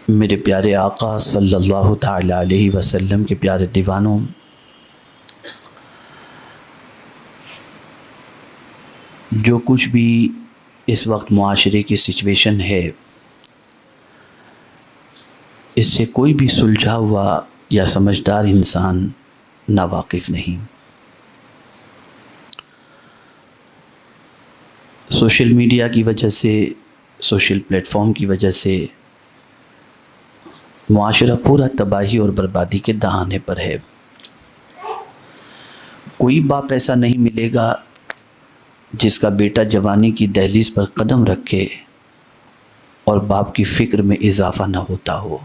میرے پیارے آقا صلی اللہ تعالی علیہ وسلم کے پیارے دیوانوں، جو کچھ بھی اس وقت معاشرے کی سچویشن ہے، اس سے کوئی بھی سلجھا ہوا یا سمجھدار انسان ناواقف نہیں۔ سوشل میڈیا کی وجہ سے، سوشل پلیٹ فارم کی وجہ سے معاشرہ پورا تباہی اور بربادی کے دہانے پر ہے۔ کوئی باپ ایسا نہیں ملے گا جس کا بیٹا جوانی کی دہلیز پر قدم رکھے اور باپ کی فکر میں اضافہ نہ ہوتا ہو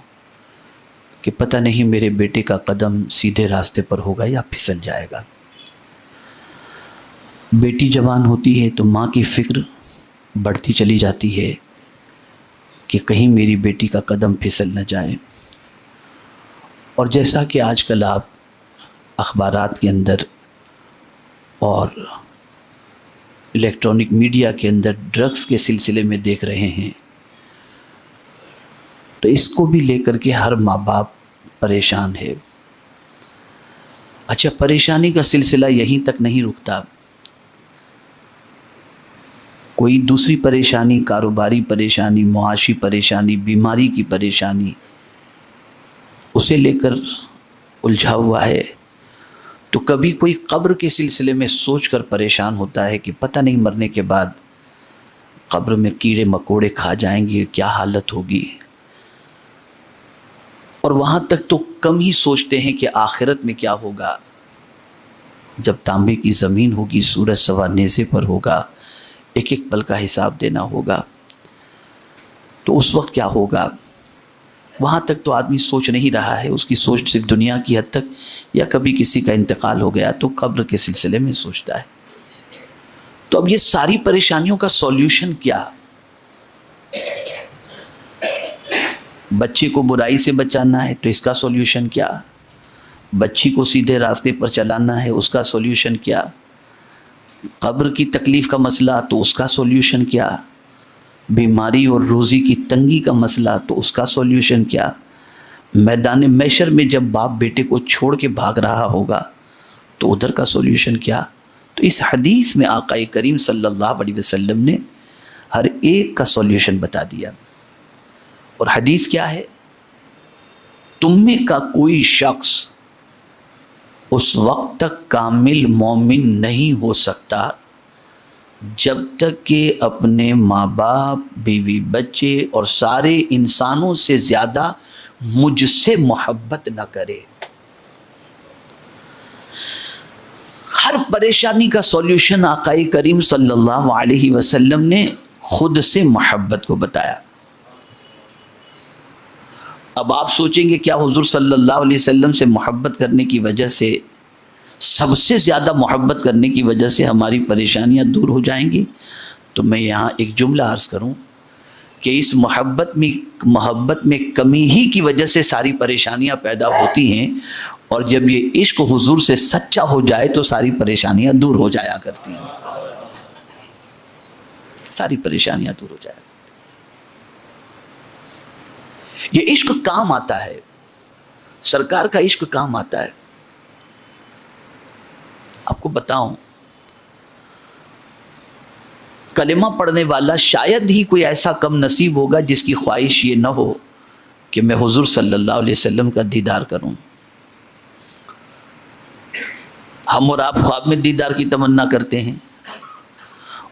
کہ پتہ نہیں میرے بیٹے کا قدم سیدھے راستے پر ہوگا یا پھسل جائے گا۔ بیٹی جوان ہوتی ہے تو ماں کی فکر بڑھتی چلی جاتی ہے کہ کہیں میری بیٹی کا قدم پھسل نہ جائے۔ اور جیسا کہ آج کل آپ اخبارات کے اندر اور الیکٹرانک میڈیا کے اندر ڈرگس کے سلسلے میں دیکھ رہے ہیں، تو اس کو بھی لے کر کے ہر ماں باپ پریشان ہے۔ اچھا، پریشانی کا سلسلہ یہیں تک نہیں رکتا، کوئی دوسری پریشانی، کاروباری پریشانی، معاشی پریشانی، بیماری کی پریشانی اسے لے کر الجھا ہوا ہے، تو کبھی کوئی قبر کے سلسلے میں سوچ کر پریشان ہوتا ہے کہ پتہ نہیں مرنے کے بعد قبر میں کیڑے مکوڑے کھا جائیں گے، کیا حالت ہوگی۔ اور وہاں تک تو کم ہی سوچتے ہیں کہ آخرت میں کیا ہوگا، جب تانبے کی زمین ہوگی، سورج سوا نیزے پر ہوگا، ایک ایک پل کا حساب دینا ہوگا، تو اس وقت کیا ہوگا۔ وہاں تک تو آدمی سوچ نہیں رہا ہے، اس کی سوچ صرف دنیا کی حد تک، یا کبھی کسی کا انتقال ہو گیا تو قبر کے سلسلے میں سوچتا ہے۔ تو اب یہ ساری پریشانیوں کا سولوشن کیا؟ بچے کو برائی سے بچانا ہے تو اس کا سولوشن کیا؟ بچی کو سیدھے راستے پر چلانا ہے، اس کا سولوشن کیا؟ قبر کی تکلیف کا مسئلہ تو اس کا سولوشن کیا؟ بیماری اور روزی کی تنگی کا مسئلہ تو اس کا سولوشن کیا؟ میدان محشر میں جب باپ بیٹے کو چھوڑ کے بھاگ رہا ہوگا تو ادھر کا سولوشن کیا؟ تو اس حدیث میں آقا کریم صلی اللہ علیہ وسلم نے ہر ایک کا سولوشن بتا دیا۔ اور حدیث کیا ہے؟ تم میں کا کوئی شخص اس وقت تک کامل مومن نہیں ہو سکتا جب تک کہ اپنے ماں باپ، بیوی بچے اور سارے انسانوں سے زیادہ مجھ سے محبت نہ کرے۔ ہر پریشانی کا سولوشن آقا کریم صلی اللہ علیہ وسلم نے خود سے محبت کو بتایا۔ اب آپ سوچیں گے کیا حضور صلی اللہ علیہ وسلم سے محبت کرنے کی وجہ سے، سب سے زیادہ محبت کرنے کی وجہ سے ہماری پریشانیاں دور ہو جائیں گی؟ تو میں یہاں ایک جملہ عرض کروں کہ اس محبت میں کمی ہی کی وجہ سے ساری پریشانیاں پیدا ہوتی ہیں، اور جب یہ عشق حضور سے سچا ہو جائے تو ساری پریشانیاں دور ہو جایا کرتی ہیں، ساری پریشانیاں دور ہو جایا کرتی ہیں۔ یہ عشق کام آتا ہے، سرکار کا عشق کام آتا ہے۔ آپ کو بتاؤں، کلمہ پڑھنے والا شاید ہی کوئی ایسا کم نصیب ہوگا جس کی خواہش یہ نہ ہو کہ میں حضور صلی اللہ علیہ وسلم کا دیدار کروں۔ ہم اور آپ خواب میں دیدار کی تمنا کرتے ہیں،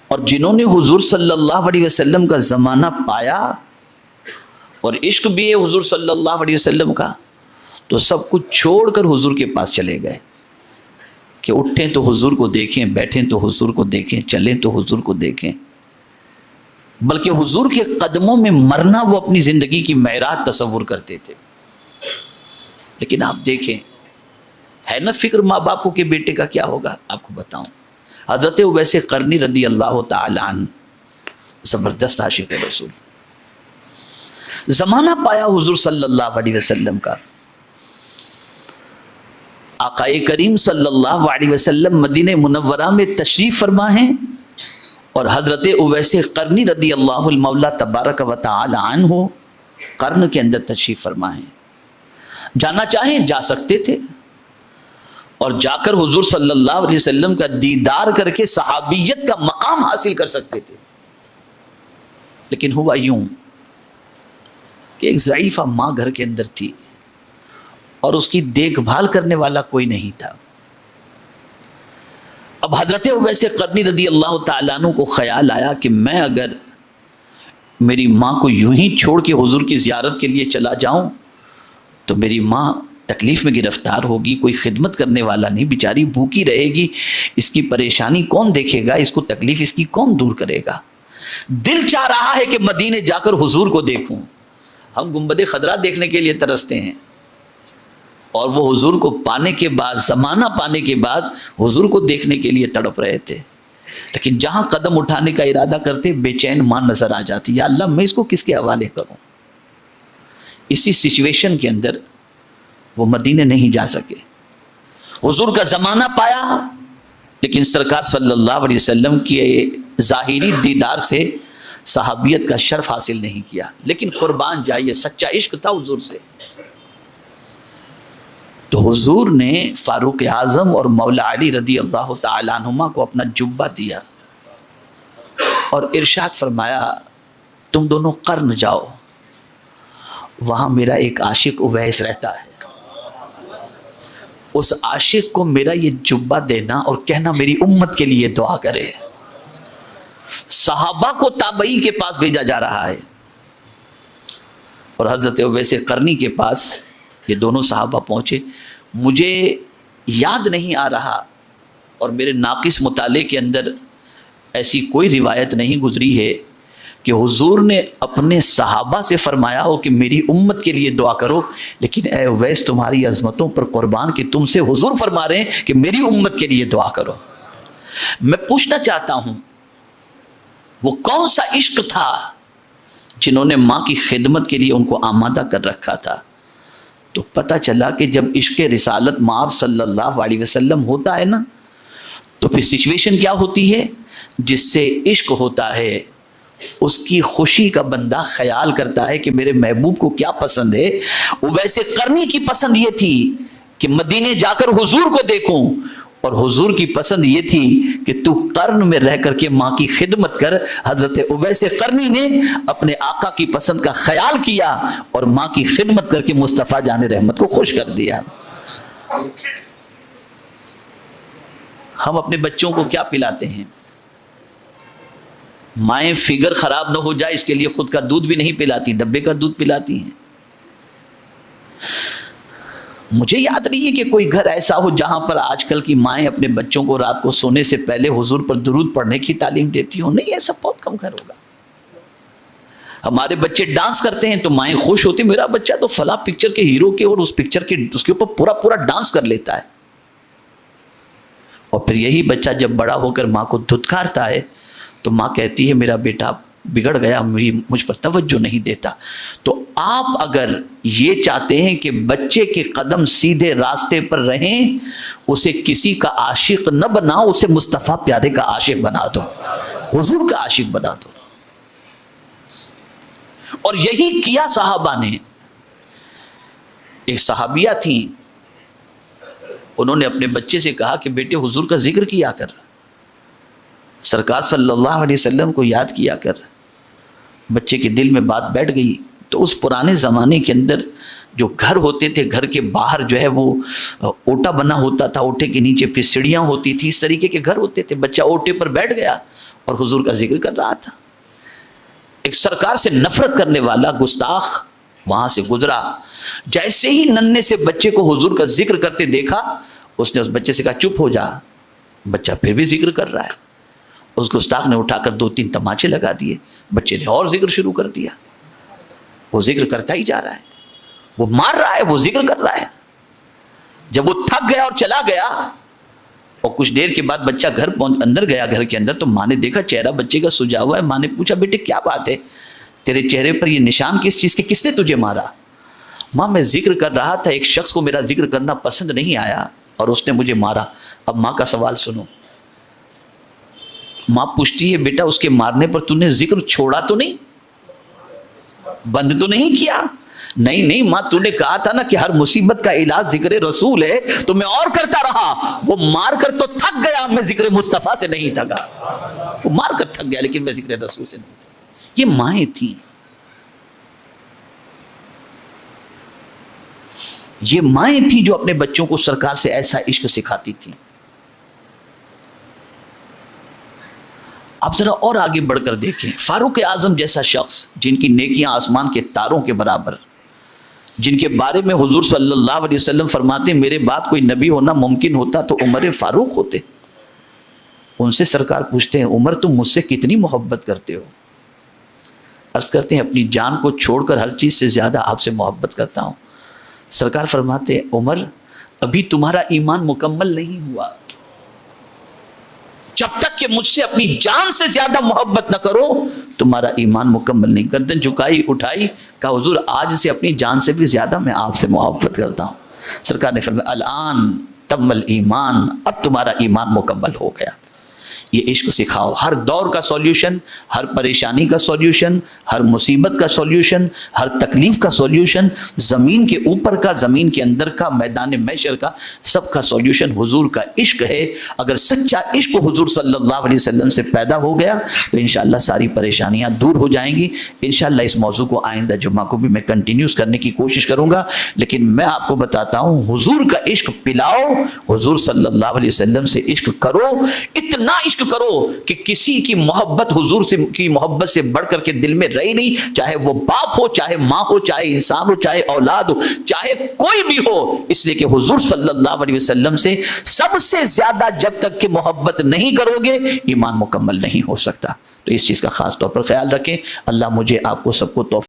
اور جنہوں نے حضور صلی اللہ علیہ وسلم کا زمانہ پایا اور عشق بھی ہے حضور صلی اللہ علیہ وسلم کا، تو سب کچھ چھوڑ کر حضور کے پاس چلے گئے کہ اٹھیں تو حضور کو دیکھیں، بیٹھیں تو حضور کو دیکھیں، چلیں تو حضور کو دیکھیں۔ بلکہ حضور کے قدموں میں مرنا وہ اپنی زندگی کی معراج تصور کرتے تھے۔ لیکن آپ دیکھیں، ہے نا فکر ماں باپ کو کہ بیٹے کا کیا ہوگا؟ آپ کو بتاؤں، حضرت اویس قرنی رضی اللہ تعالی عنہ زبردست عاشق رسول، زمانہ پایا حضور صلی اللہ علیہ وسلم کا۔ آقا کریم صلی اللہ علیہ وسلم مدینہ منورہ میں تشریف فرما ہیں، اور حضرت اویس قرنی رضی اللہ المولا تبارک و تعالی عنہ قرن کے اندر تشریف فرما ہیں. جانا چاہیں جا سکتے تھے اور جا کر حضور صلی اللہ علیہ وسلم کا دیدار کر کے صحابیت کا مقام حاصل کر سکتے تھے. لیکن ہوا یوں کہ ایک ضعیفہ ماں گھر کے اندر تھی اور اس کی دیکھ بھال کرنے والا کوئی نہیں تھا. اب حضرت اویس قرنی رضی اللہ تعالیٰ عنہ کو خیال آیا کہ میں اگر میری ماں کو یوں ہی چھوڑ کے حضور کی زیارت کے لیے چلا جاؤں تو میری ماں تکلیف میں گرفتار ہوگی، کوئی خدمت کرنے والا نہیں، بیچاری بھوکی رہے گی، اس کی پریشانی کون دیکھے گا، اس کو تکلیف اس کی کون دور کرے گا. دل چاہ رہا ہے کہ مدینے جا کر حضور کو دیکھوں. ہم گنبد خضرا دیکھنے کے لیے ترستے ہیں اور وہ حضور کو پانے کے بعد، زمانہ پانے کے بعد حضور کو دیکھنے کے لیے تڑپ رہے تھے. لیکن جہاں قدم اٹھانے کا ارادہ کرتے بے چین ماں نظر آ جاتی. یا اللہ میں اس کو کس کے حوالے کروں. اسی سچویشن کے اندر وہ مدینے نہیں جا سکے. حضور کا زمانہ پایا لیکن سرکار صلی اللہ علیہ وسلم کی ظاہری دیدار سے صحابیت کا شرف حاصل نہیں کیا. لیکن قربان جائیے سچا عشق تھا حضور سے. تو حضور نے فاروق اعظم اور مولا علی رضی اللہ تعالیٰ عنہما کو اپنا جبہ دیا اور ارشاد فرمایا تم دونوں قرن جاؤ، وہاں میرا ایک عاشق اویس رہتا ہے، اس عاشق کو میرا یہ جبہ دینا اور کہنا میری امت کے لیے دعا کرے. صحابہ کو تابعی کے پاس بھیجا جا رہا ہے اور حضرت اویس قرنی کے پاس یہ دونوں صحابہ پہنچے. مجھے یاد نہیں آ رہا اور میرے ناقص مطالعے کے اندر ایسی کوئی روایت نہیں گزری ہے کہ حضور نے اپنے صحابہ سے فرمایا ہو کہ میری امت کے لیے دعا کرو. لیکن اے اویس تمہاری عظمتوں پر قربان کہ تم سے حضور فرما رہے ہیں کہ میری امت کے لیے دعا کرو. میں پوچھنا چاہتا ہوں وہ کون سا عشق تھا جنہوں نے ماں کی خدمت کے لیے ان کو آمادہ کر رکھا تھا. تو پتہ چلا کہ جب عشق رسالت مآب صلی اللہ علیہ وسلم ہوتا ہے نا تو پھر سچویشن کیا ہوتی ہے. جس سے عشق ہوتا ہے اس کی خوشی کا بندہ خیال کرتا ہے کہ میرے محبوب کو کیا پسند ہے. ویسے قرنی کی پسند یہ تھی کہ مدینے جا کر حضور کو دیکھوں اور حضور کی پسند یہ تھی کہ تو قرن میں رہ کر کے ماں کی خدمت کر. حضرت اویس قرنی نے اپنے آقا کی پسند کا خیال کیا اور ماں کی خدمت کر کے مصطفیٰ جان رحمت کو خوش کر دیا. ہم اپنے بچوں کو کیا پلاتے ہیں؟ مائیں فگر خراب نہ ہو جائے اس کے لیے خود کا دودھ بھی نہیں پلاتی، ڈبے کا دودھ پلاتی ہیں. مجھے یاد نہیں ہے کہ کوئی گھر ایسا ہو جہاں پر آج کل کی مائیں اپنے بچوں کو رات کو سونے سے پہلے حضور پر درود پڑھنے کی تعلیم دیتی ہوں. نہیں، ایسا بہت کم گھر ہوگا. ہمارے بچے ڈانس کرتے ہیں تو مائیں خوش ہوتی، میرا بچہ تو فلاں پکچر کے ہیرو کے اور اس پکچر کے اس کے اوپر پورا پورا ڈانس کر لیتا ہے. اور پھر یہی بچہ جب بڑا ہو کر ماں کو دھتکارتا ہے تو ماں کہتی ہے میرا بیٹا بگڑ گیا، مجھ پر توجہ نہیں دیتا. تو آپ اگر یہ چاہتے ہیں کہ بچے کے قدم سیدھے راستے پر رہیں، اسے کسی کا عاشق نہ بناؤ، اسے مصطفیٰ پیارے کا عاشق بنا دو، حضور کا عاشق بنا دو. اور یہی کیا صحابہ نے. ایک صحابیہ تھیں، انہوں نے اپنے بچے سے کہا کہ بیٹے حضور کا ذکر کیا کر، سرکار صلی اللہ علیہ وسلم کو یاد کیا کر. بچے کے دل میں بات بیٹھ گئی. تو اس پرانے زمانے کے اندر جو گھر ہوتے تھے، گھر کے باہر جو ہے وہ اوٹا بنا ہوتا تھا، اوٹے کے نیچے پھر سیڑھیاں ہوتی تھی، اس طریقے کے گھر ہوتے تھے. بچہ اوٹے پر بیٹھ گیا اور حضور کا ذکر کر رہا تھا. ایک سرکار سے نفرت کرنے والا گستاخ وہاں سے گزرا. جیسے ہی ننھے سے بچے کو حضور کا ذکر کرتے دیکھا، اس نے اس بچے سے کہا چپ ہو جا. بچہ پھر بھی ذکر کر رہا ہے. اس گستاخ نے اٹھا کر 2-3 تماچے لگا دیے. بچے نے اور ذکر شروع کر دیا. وہ ذکر کرتا ہی جا رہا ہے، وہ مار رہا ہے، وہ ذکر کر رہا ہے. جب وہ تھک گیا اور چلا گیا اور کچھ دیر کے بعد بچہ اندر گیا گھر کے اندر، تو ماں نے دیکھا چہرہ بچے کا سجا ہوا ہے. ماں نے پوچھا بیٹے کیا بات ہے، تیرے چہرے پر یہ نشان کس چیز کے، کس نے تجھے مارا؟ ماں میں ذکر کر رہا تھا، ایک شخص کو میرا ذکر کرنا پسند نہیں آیا اور اس نے مجھے مارا. اب ماں کا سوال سنو. ماں پوچھتی ہے بیٹا اس کے مارنے پر تو نے ذکر چھوڑا تو نہیں؟ بند تو نہیں کیا. نہیں ماں تو نے کہا تھا نا کہ ہر مصیبت کا علاج ذکر رسول ہے, تو میں اور کرتا رہا. وہ مار کر تو تھک گیا, میں ذکر مصطفیٰ سے نہیں تھکا. وہ مار کر تھک گیا لیکن میں ذکر رسول سے نہیں تھا. یہ مائیں تھیں, یہ مائیں تھیں جو اپنے بچوں کو سرکار سے ایسا عشق سکھاتی تھیں. آپ ذرا اور آگے بڑھ کر دیکھیں, فاروق اعظم جیسا شخص جن کی نیکیاں آسمان کے تاروں کے برابر, جن کے بارے میں حضور صلی اللہ علیہ وسلم فرماتے میرے بعد کوئی نبی ہونا ممکن ہوتا تو عمر فاروق ہوتے. ان سے سرکار پوچھتے ہیں عمر تم مجھ سے کتنی محبت کرتے ہو؟ عرض کرتے ہیں اپنی جان کو چھوڑ کر ہر چیز سے زیادہ آپ سے محبت کرتا ہوں. سرکار فرماتے ہیں عمر ابھی تمہارا ایمان مکمل نہیں ہوا. جب تک کہ مجھ سے اپنی جان سے زیادہ محبت نہ کرو تمہارا ایمان مکمل نہیں. گردن جھکائی, اٹھائی, کہا حضور آج سے اپنی جان سے بھی زیادہ میں آپ سے محبت کرتا ہوں. سرکار نے فرمایا الان تمل ایمان, اب تمہارا ایمان مکمل ہو گیا. یہ عشق سکھاؤ. ہر دور کا سولیوشن, ہر پریشانی کا سولیوشن, ہر مصیبت کا سولیوشن, ہر تکلیف کا سولیوشن, زمین کے اوپر کا, زمین کے اندر کا, میدان محشر کا, سب کا سولیوشن حضور کا عشق ہے. اگر سچا عشق حضور صلی اللہ علیہ وسلم سے پیدا ہو گیا تو انشاءاللہ ساری پریشانیاں دور ہو جائیں گی. انشاءاللہ اس موضوع کو آئندہ جمعہ کو بھی میں کنٹینیوز کرنے کی کوشش کروں گا, لیکن میں آپ کو بتاتا ہوں حضور کا عشق پلاؤ, حضور صلی اللہ علیہ وسلم سے عشق کرو, اتنا عشق کرو کہ کسی کی محبت حضور سے کی محبت سے بڑھ کر کے دل میں رہی نہیں, چاہے وہ باپ ہو, چاہے ماں ہو, چاہے انسان ہو, چاہے اولاد ہو, چاہے کوئی بھی ہو. اس لیے کہ حضور صلی اللہ علیہ وسلم سے سب سے زیادہ جب تک کہ محبت نہیں کرو گے ایمان مکمل نہیں ہو سکتا. تو اس چیز کا خاص طور پر خیال رکھیں. اللہ مجھے آپ کو سب کو توفیق